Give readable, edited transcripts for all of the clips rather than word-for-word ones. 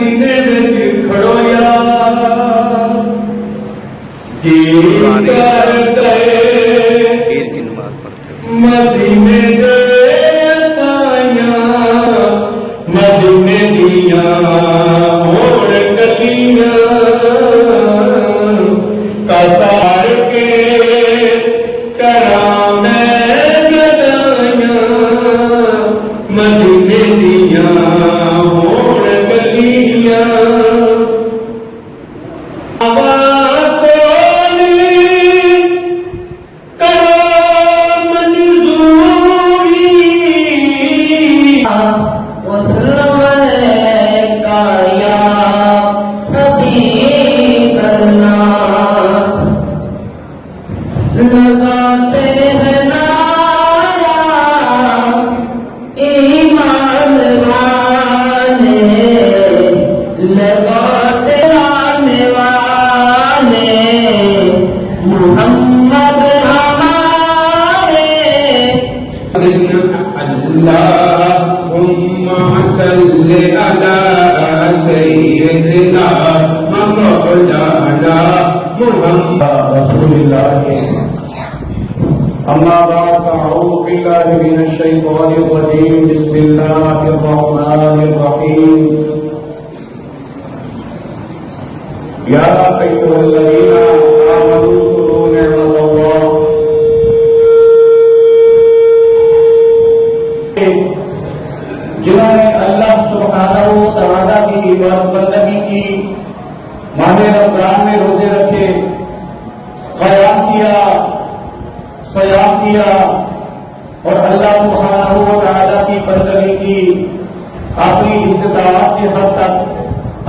मदीने में खड़ोया जी कर गए मदीने दे साया मदीने दिया होर गलियां कसार के करा मैं गदाया मदीने दिया होर गलियां लगाते हैं नारा ईमान वाले लगाते आने वाले मोहम्मद हमारे अल्लाहुम्मा सल्लि अला सय्यिदिना मौलाना मुहम्मद रसूलुल्लाह अम्मा बाद अऊज़ु बिल्लाहि मिनश शैतानिर रजीम बिस्मिल्लाहिर रहमानिर रहीम या अय्युहल्लज़ीना आमनू कुरू निअमतल्लाह जिन्होंने अल्लाह सुब्हानहू व तआला की इबादत बंदगी की माह रमजान में रोजे रखे क़याम किया सयाम किया और अल्लाह सुब्हानहू व तआला की बंदगी की अपनी इस्तिताअत के हद तक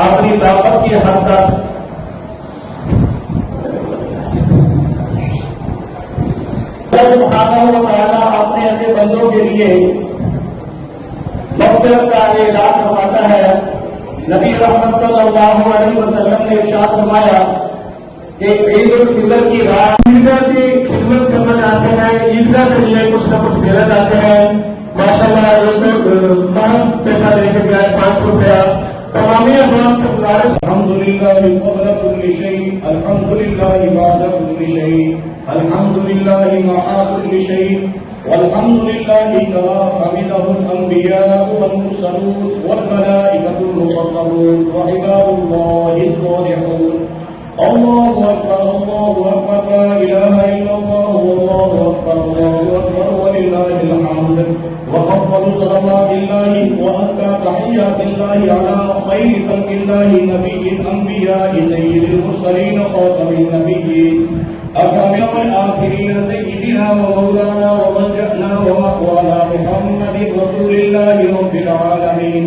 अपनी ताकत के हद तक अल्लाह सुब्हानहू व तआला अपने ऐसे बंदों के लिए मग़फ़िरत का ऐलान फरमाता है। नबी रहमत सल्लल्लाहु अलैहि वसल्लम ने इरशाद फरमाया कि ईद उल फितर की रात ईदगाह की खिदमत करना चाहते हैं, ईदगाह के लिए कुछ न कुछ देना चाहते हैं। माशाअल्लाह बहुत पैसा लेके गया 500 रुपया तमामी अफराद से गुजारिश अल्हम्दुलिल्लाह क़ब्ल कुल्लि शै अल्हम्दुलिल्लाह बाद कुल्लि शै अल्हम्दुलिल्लाह मआ कुल्लि शै वल्हम्दुलिल्लाह कमा हमिदहुल अंबिया वल मुरसलून वल मलाइकतुल मुक़र्रबून व इबादुल्लाहिस सालिहून अल्लाहु अकबर ला इलाहा इल्लल्लाह वल्लाहु अकबर वलिल्लाहिल हम्द व अफ़ज़लु सलावातिल्लाहि व अज़का तहिय्यातिल्लाहि अला खैरि खल्क़िल्लाहि नबिय्यिल अंबिया'i सय्यिदिल मुरसलीन ख़ातमिन नबिय्यीन अकमल आखिरीन सय्यिदिना व मौलाना व मलजअना व मअवाना मुहम्मदिर रसूलिल्लाहि रब्बिल आलमीन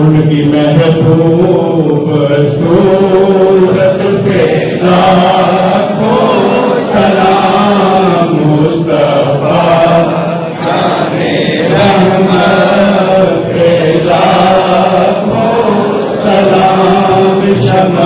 उनकी महबूब सूरत पे लाखों सलाम मुस्तफा जाने रहमत पे लाखों सलाम शमा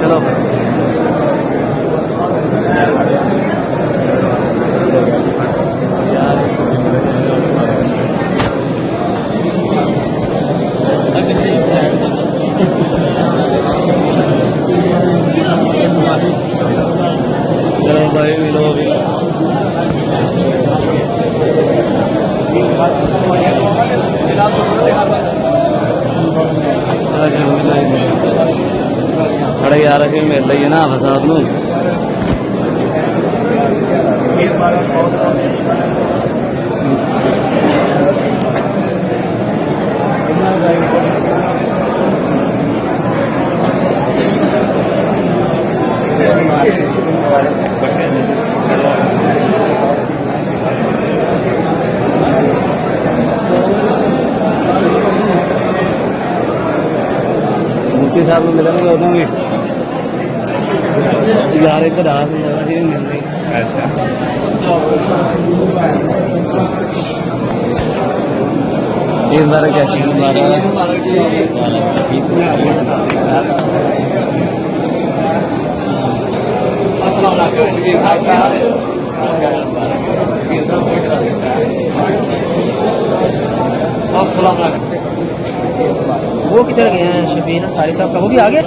चलो चलो भाई मिलो अभी खड़े यार के मिल रही है ना फसाद में मुफ्ती साहब में मिलेंगे उਦੋਂ भी यार इधर आ नहीं मिल रही। अच्छा इस बार क्या चीज वो किधर गए हैं शबीर सारी साहब का वो भी आ गया।